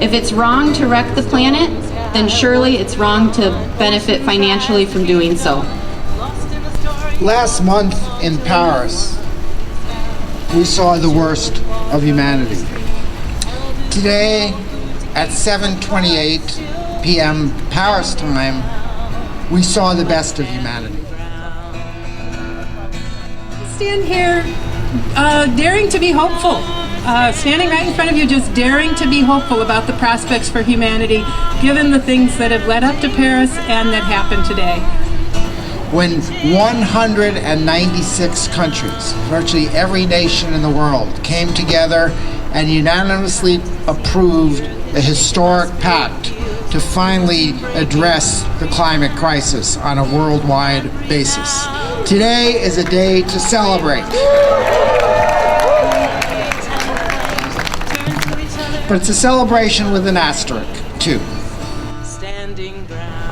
If it's wrong to wreck the planet, then surely it's wrong to benefit financially from doing so. Last month in Paris, we saw the worst of humanity. Today, at 7:28 p.m. Paris time, we saw the best of humanity. Stand here daring to be hopeful. Standing right in front of you, just daring to be hopeful about the prospects for humanity, given the things that have led up to Paris and that happened today. When 196 countries, virtually every nation in the world, came together and unanimously approved a historic pact to finally address the climate crisis on a worldwide basis. Today is a day to celebrate. But it's a celebration with an asterisk, too.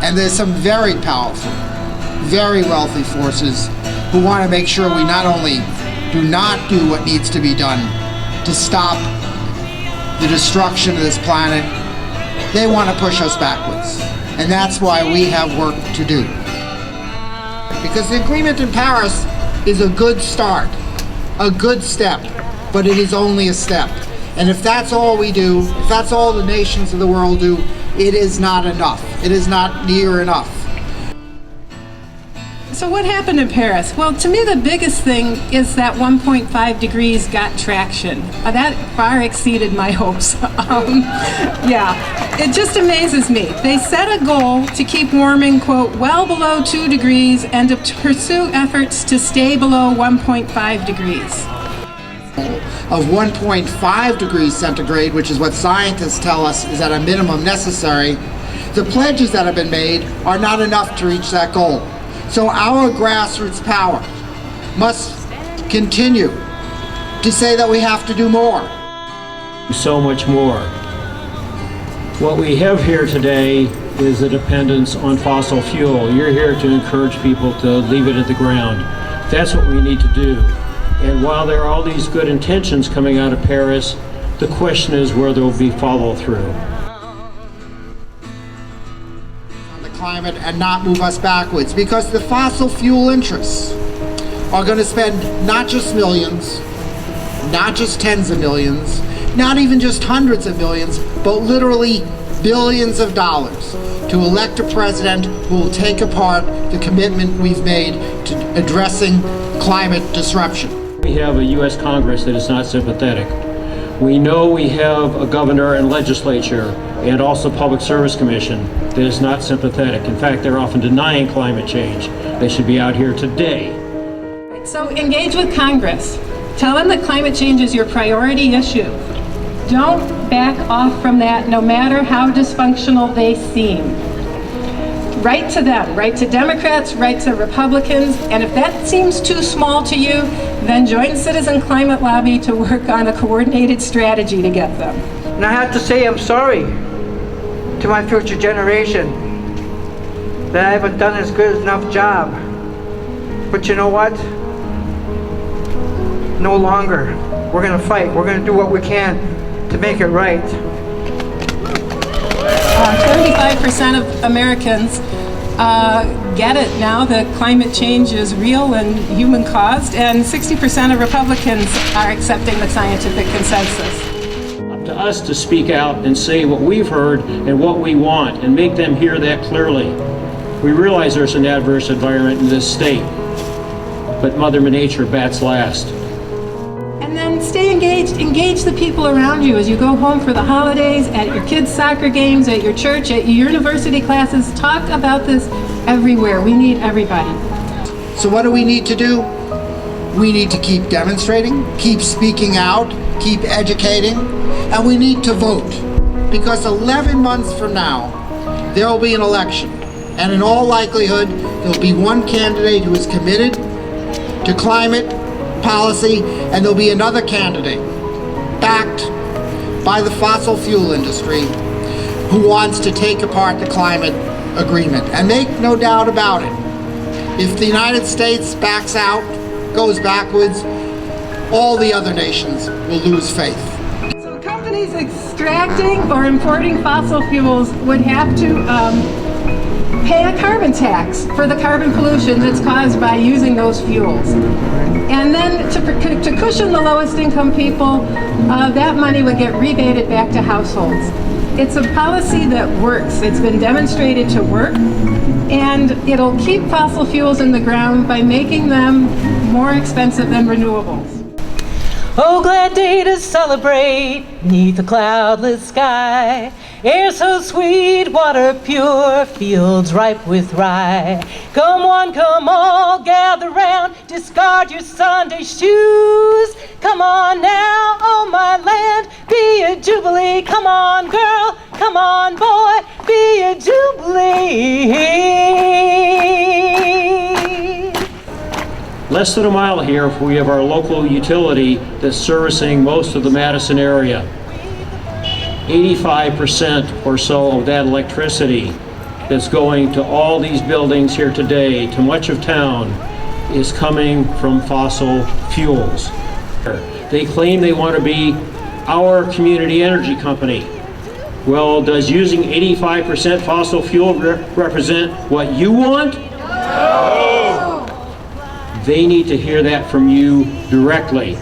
And there's some very powerful, very wealthy forces who want to make sure we not only do not do what needs to be done to stop the destruction of this planet, they want to push us backwards. And that's why we have work to do. Because the agreement in Paris is a good start, a good step, but it is only a step. And if that's all we do, if that's all the nations of the world do, it is not enough. It is not near enough. So what happened in Paris? Well, to me, the biggest thing is that 1.5 degrees got traction. That far exceeded my hopes. Yeah, it just amazes me. They set a goal to keep warming, quote, well below 2 degrees and to pursue efforts to stay below 1.5 degrees. Of 1.5 degrees centigrade, which is what scientists tell us is at a minimum necessary, the pledges that have been made are not enough to reach that goal. So our grassroots power must continue to say that we have to do more. So much more. What we have here today is a dependence on fossil fuel. You're here to encourage people to leave it at the ground. That's what we need to do. And while there are all these good intentions coming out of Paris, the question is where there will be follow-through. On the climate and not move us backwards, because the fossil fuel interests are going to spend not just millions, not just tens of millions, not even just hundreds of millions, but literally billions of dollars to elect a president who will take apart the commitment we've made to addressing climate disruption. We have a U.S. Congress that is not sympathetic. We know we have a governor and legislature and also Public Service Commission that is not sympathetic. In fact, they're often denying climate change. They should be out here today. So engage with Congress. Tell them that climate change is your priority issue. Don't back off from that, no matter how dysfunctional they seem. Write to them, write to Democrats, write to Republicans, and if that seems too small to you, then join Citizen Climate Lobby to work on a coordinated strategy to get them. And I have to say I'm sorry to my future generation that I haven't done as good enough job. But you know what? No longer. We're going to fight. We're going to do what we can to make it right. 35% of Americans get it now that climate change is real and human caused, and 60% of Republicans are accepting the scientific consensus. Up to us to speak out and say what we've heard and what we want and make them hear that clearly. We realize there's an adverse environment in this state, but Mother Nature bats last. And then stay engaged. Engage the people around you as you go home for the holidays, at your kids' soccer games, at your church, at your university classes. Talk about this everywhere. We need everybody. So what do we need to do? We need to keep demonstrating, keep speaking out, keep educating, and we need to vote. Because 11 months from now, there will be an election. And in all likelihood, there will be one candidate who is committed to climate policy, and there'll be another candidate backed by the fossil fuel industry who wants to take apart the climate agreement. And make no doubt about it, if the United States backs out, goes backwards, all the other nations will lose faith. So come to companies extracting or importing fossil fuels would have to pay a carbon tax for the carbon pollution that's caused by using those fuels. And then to cushion the lowest income people, that money would get rebated back to households. It's a policy that works. It's been demonstrated to work, and it'll keep fossil fuels in the ground by making them more expensive than renewables. Oh, glad day to celebrate 'neath a cloudless sky. Air so sweet, water pure, fields ripe with rye. Come one, come all, gather round, discard your Sunday shoes. Come on now, oh my land, be a jubilee. Come on girl, come on boy, be a jubilee. Less than a mile here, we have our local utility that's servicing most of the Madison area. 85% or so of that electricity that's going to all these buildings here today, to much of town, is coming from fossil fuels. They claim they want to be our community energy company. Well, does using 85% fossil fuel represent what you want? No! They need to hear that from you directly.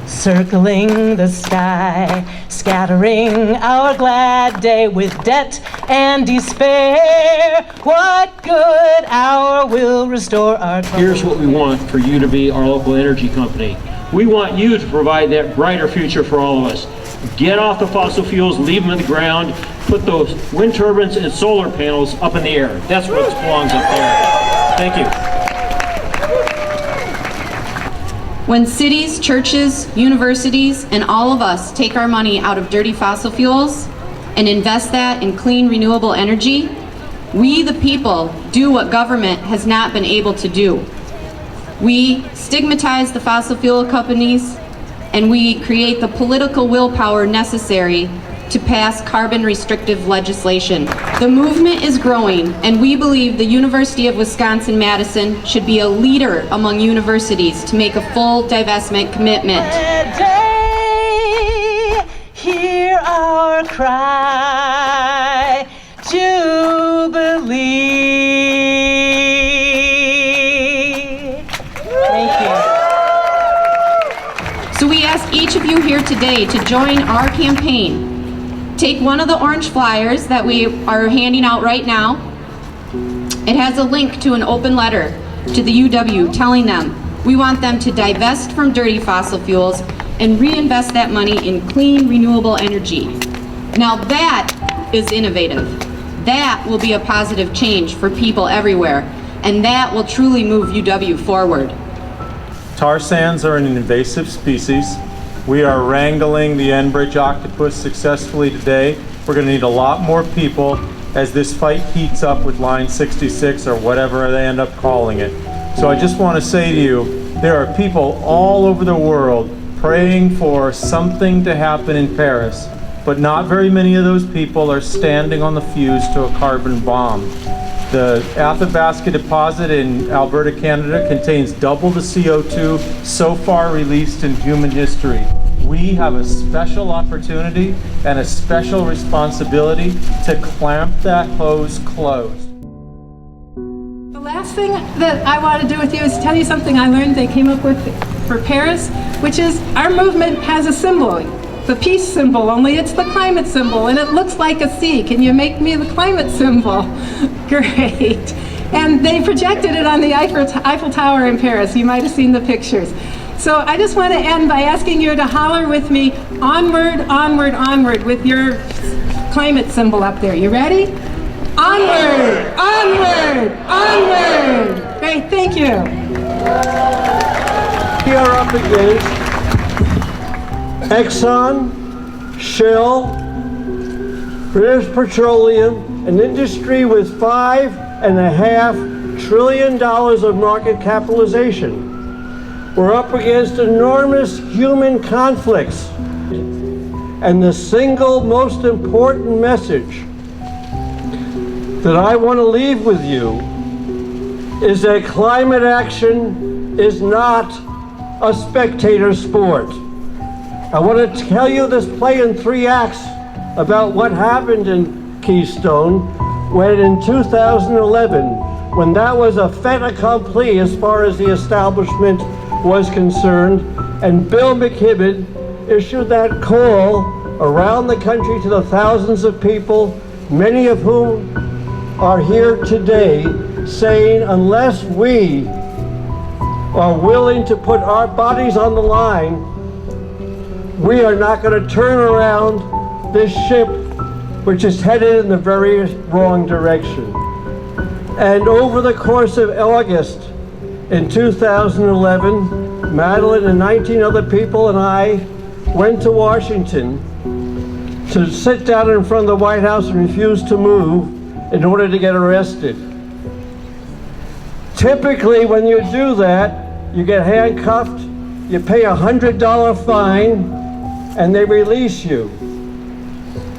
Circling the sky, scattering our glad day with debt and despair. What good hour will restore our trouble? Here's what we want for you to be our local energy company. We want you to provide that brighter future for all of us. Get off the fossil fuels, leave them in the ground, put those wind turbines and solar panels up in the air. That's what belongs up there. Thank you. When cities, churches, universities, and all of us take our money out of dirty fossil fuels and invest that in clean, renewable energy, we, the people, do what government has not been able to do. We stigmatize the fossil fuel companies, and we create the political willpower necessary to pass carbon restrictive legislation. The movement is growing, and we believe the University of Wisconsin-Madison should be a leader among universities to make a full divestment commitment. Today, hear our cry, Jubilee. Thank you. So we ask each of you here today to join our campaign. Take one of the orange flyers that we are handing out right now. It has a link to an open letter to the UW telling them we want them to divest from dirty fossil fuels and reinvest that money in clean, renewable energy. Now that is innovative. That will be a positive change for people everywhere, and that will truly move UW forward. Tar sands are an invasive species. We are wrangling the Enbridge octopus successfully today. We're going to need a lot more people as this fight heats up with Line 66 or whatever they end up calling it. So I just want to say to you, there are people all over the world praying for something to happen in Paris, but not very many of those people are standing on the fuse to a carbon bomb. The Athabasca deposit in Alberta, Canada contains double the CO2 so far released in human history. We have a special opportunity and a special responsibility to clamp that hose closed. The last thing that I want to do with you is tell you something I learned they came up with for Paris, which is our movement has a symbol. The peace symbol, only it's the climate symbol, and it looks like a C. Can you make me the climate symbol? Great. And they projected it on the Eiffel Tower in Paris. You might have seen the pictures. So I just want to end by asking you to holler with me, onward, onward, onward, with your climate symbol up there. You ready? Onward, onward, onward. Great, thank you. We are up against Exxon, Shell, British Petroleum, an industry with $5.5 trillion of market capitalization. We're up against enormous human conflicts. And the single most important message that I want to leave with you is that climate action is not a spectator sport. I want to tell you this play in 3 acts about what happened in Keystone when in 2011, when that was a fait accompli as far as the establishment was concerned, and Bill McKibben issued that call around the country to the thousands of people, many of whom are here today, saying unless we are willing to put our bodies on the line, we are not going to turn around this ship which is headed in the very wrong direction. And over the course of August in 2011, Madeline and 19 other people and I went to Washington to sit down in front of the White House and refuse to move in order to get arrested. Typically, when you do that, you get handcuffed, you pay a $100 fine, and they release you.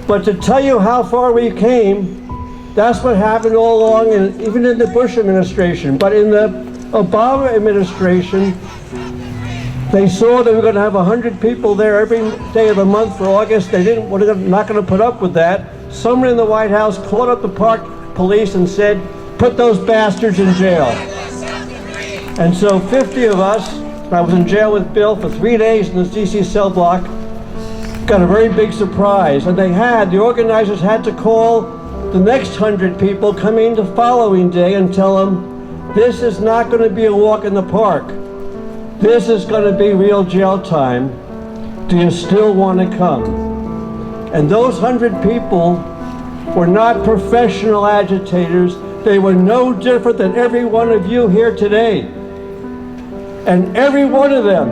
But to tell you how far we came, that's what happened all along, and even in the Bush administration. But in the Obama administration, they saw they were going to have 100 people there every day of the month for August. They were not going to put up with that. Someone in the White House called up the park police and said, "Put those bastards in jail." And so 50 of us, I was in jail with Bill for 3 days in the DC cell block, got a very big surprise. And the organizers had to call the next 100 people coming the following day and tell them, this is not going to be a walk in the park. This is going to be real jail time. Do you still want to come? And those 100 people were not professional agitators. They were no different than every one of you here today. And every one of them,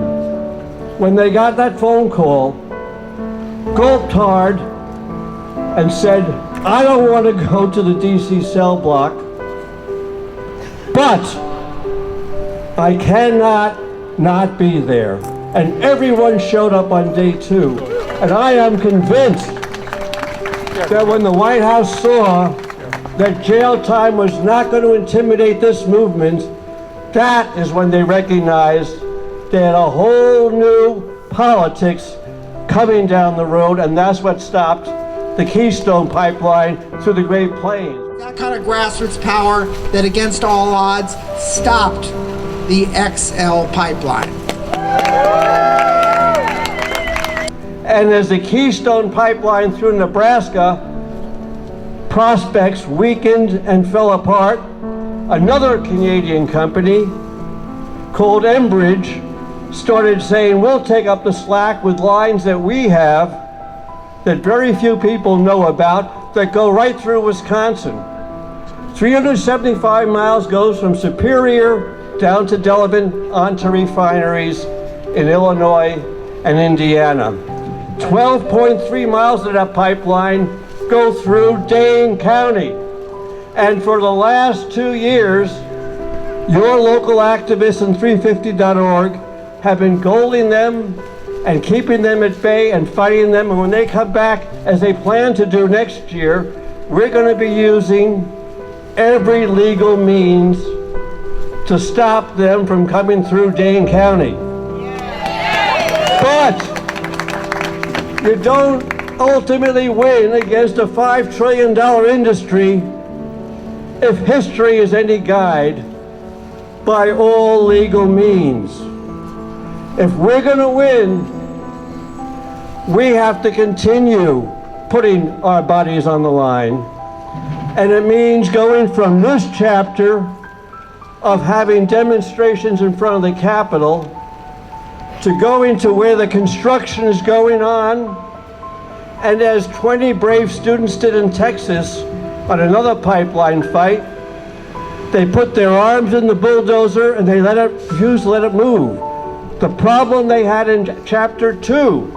when they got that phone call, gulped hard and said, I don't want to go to the DC cell block, but I cannot not be there. And everyone showed up on day 2. And I am convinced that when the White House saw that jail time was not going to intimidate this movement, that is when they recognized they had a whole new politics coming down the road, and that's what stopped the Keystone Pipeline through the Great Plains. That kind of grassroots power that against all odds stopped the XL pipeline. And as the Keystone Pipeline through Nebraska prospects weakened and fell apart, another Canadian company called Enbridge started saying, we'll take up the slack with lines that we have that very few people know about that go right through Wisconsin. 375 miles goes from Superior down to Delavan onto refineries in Illinois and Indiana. 12.3 miles of that pipeline go through Dane County. And for the last 2 years, your local activists in 350.org have been goaling them and keeping them at bay and fighting them. And when they come back, as they plan to do next year, we're going to be using every legal means to stop them from coming through Dane County. But you don't ultimately win against a $5 trillion industry, if history is any guide, by all legal means. If we're going to win, we have to continue putting our bodies on the line. And it means going from this chapter of having demonstrations in front of the Capitol to going to where the construction is going on. And as 20 brave students did in Texas on another pipeline fight, they put their arms in the bulldozer and they refused to let it move. The problem they had in chapter 2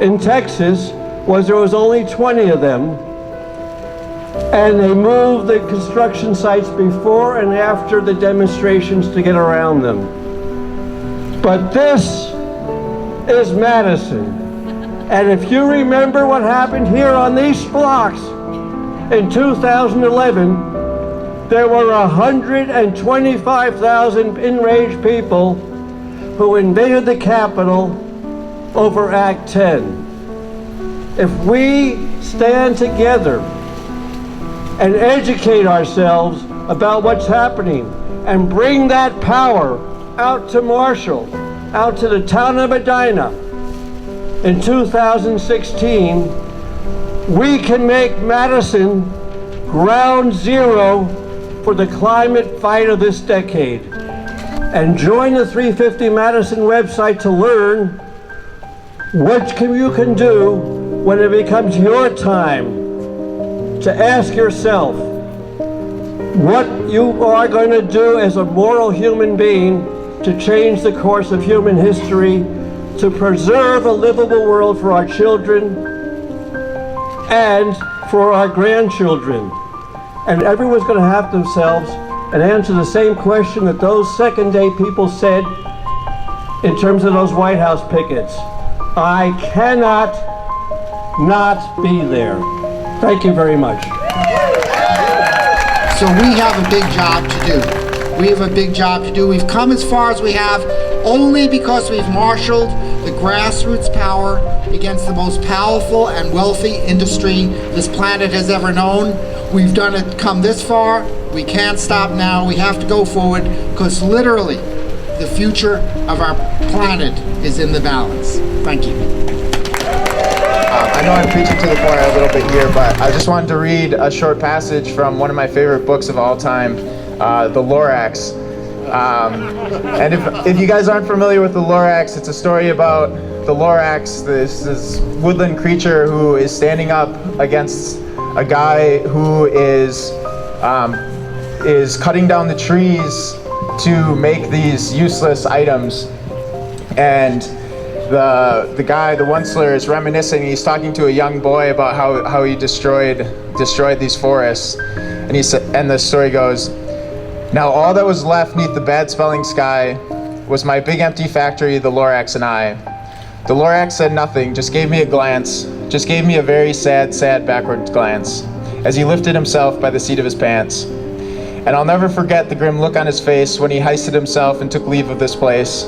in Texas was there was only 20 of them, and they moved the construction sites before and after the demonstrations to get around them. But this is Madison. And if you remember what happened here on these blocks in 2011, there were 125,000 enraged people who invaded the Capitol over Act 10. If we stand together and educate ourselves about what's happening and bring that power out to Marshall, out to the town of Medina in 2016, we can make Madison ground zero for the climate fight of this decade. And join the 350 Madison website to learn what you can do when it becomes your time to ask yourself what you are going to do as a moral human being to change the course of human history, to preserve a livable world for our children and for our grandchildren. And everyone's going to have themselves and answer the same question that those second-day people said in terms of those White House pickets. I cannot not be there. Thank you very much. So we have a big job to do. We have a big job to do. We've come as far as we have only because we've marshaled the grassroots power against the most powerful and wealthy industry this planet has ever known. We've done it, come this far. We can't stop now. We have to go forward because literally the future of our planet is in the balance. Thank you. I know I'm preaching to the choir a little bit here, but I just wanted to read a short passage from one of my favorite books of all time, The Lorax. And if you guys aren't familiar with the Lorax, it's a story about the Lorax, this woodland creature who is standing up against a guy who is cutting down the trees to make these useless items. And the guy, the Onceler, is reminiscing. He's talking to a young boy about how he destroyed these forests. And the story goes, "Now all that was left neath the bad-smelling sky was my big empty factory, the Lorax and I. The Lorax said nothing, just gave me a glance, just gave me a very sad, sad backward glance, as he lifted himself by the seat of his pants. And I'll never forget the grim look on his face when he hoisted himself and took leave of this place,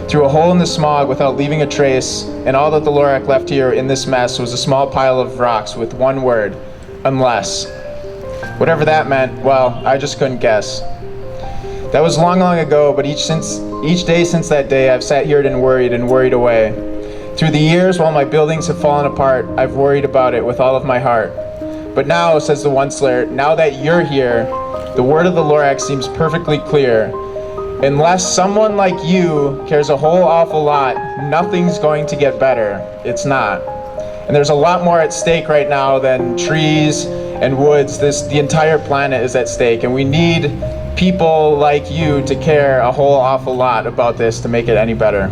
through a hole in the smog without leaving a trace, and all that the Lorax left here in this mess was a small pile of rocks with one word, unless. Whatever that meant, well, I just couldn't guess. That was long, long ago, but each day since that day, I've sat here and worried away. Through the years, while my buildings have fallen apart, I've worried about it with all of my heart. But now, says the Onceler, now that you're here, the word of the Lorax seems perfectly clear. Unless someone like you cares a whole awful lot, nothing's going to get better. It's not. And there's a lot more at stake right now than trees and woods. The entire planet is at stake, and we need people like you to care a whole awful lot about this to make it any better."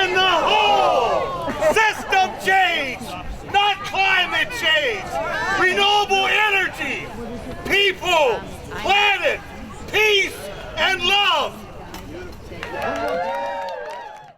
in the hole! System change, not climate change! Renewable energy! People